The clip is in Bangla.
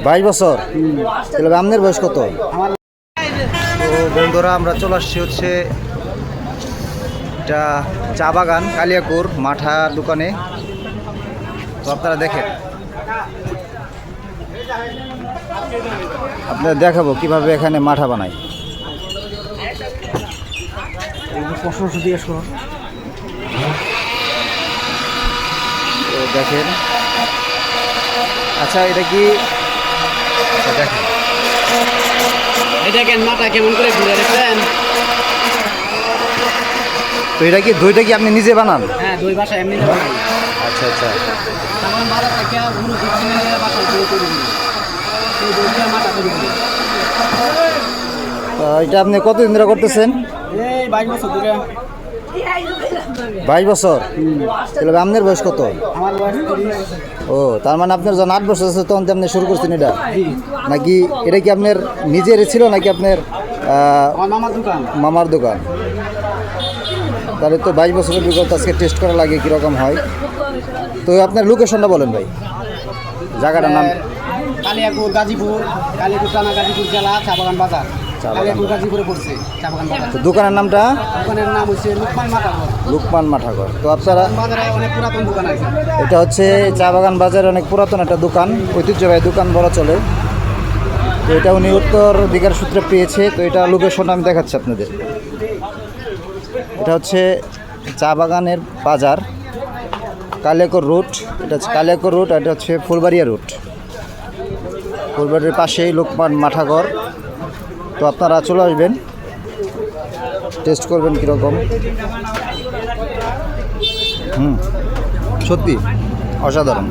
22 বছর। তাহলে আপনার বয়স কত? আমার তো বন্ধুরা আমরা চলে আসছি হচ্ছে এটা চা বাগান কালিয়াকুর মাঠা দোকানে। তো আপনারা দেখেন, আপনাদের দেখাবো কিভাবে এখানে মাঠা বানায়। প্রশ্ন জিজ্ঞেস করো। তো দেখেন, আচ্ছা এটা কি দেখেন, এটা কেন মাথা কেমন করে ঘুরে দেখছেন? তো এটা কি দইটা কি আপনি নিজে বানান? হ্যাঁ, দই বাসা এমনি বানাই। আচ্ছা আচ্ছা। সাধারণ বাজার থেকে গুরু কিনে বাসায় দই তৈরি করি। এই দই দিয়ে মাথা তৈরি করি। তো এটা আপনি কতদিন ধরে করতেছেন? এই 22 বছর ধরে। 22 বছর। তাহলে আপনার বয়স কত? আমার বয়স 30। ও, তার মানে আপনার যখন 8 বছর আছে তখন তো আপনি শুরু করছেন এটা? জি। নাকি এটা কি আপনার নিজের ছিল নাকি আপনার আমার মামার দোকান। মামার দোকান? তাহলে তো 22 বছরের বিগত আজকে টেস্ট করা লাগে কীরকম হয়। তো আপনার লোকেশনটা বলেন ভাই, জায়গাটার নাম। কালিয়াকুর গাজীপুর, কালিয়াকুর থানা গাজীপুর জেলা, চা বাগান বাজার। চা বাগান কালিয়াকুর বাজার। গাজীপুরে পড়ছে চা বাগান বাজার। তো দোকানের নামটা? দোকানের নাম হচ্ছে লুকমান মাঠাঘর। লুকমান মাঠাঘর। তো আপনারা, বাজারে অনেক পুরাতন দোকান আছে। এটা হচ্ছে চা বাগান বাজারে অনেক পুরাতন একটা দোকান, ঐতিহ্যবাহী দোকান বলা চলে। তো এটা উনি উত্তর দিকের সূত্রে পেয়েছে। তো এটা লোকেশনটা আমি দেখাচ্ছি আপনাদের। এটা হচ্ছে চা বাগানের বাজার, কালিয়াকর রুট। এটা হচ্ছে কালিয়াকর রুট, আর এটা হচ্ছে ফুলবাড়িয়া রুট। ফুলবাড়ির পাশেই লোকমান মাঠাঘর। তো আপনারা চলে আসবেন, টেস্ট করবেন কীরকম। সত্যি অসাধারণ।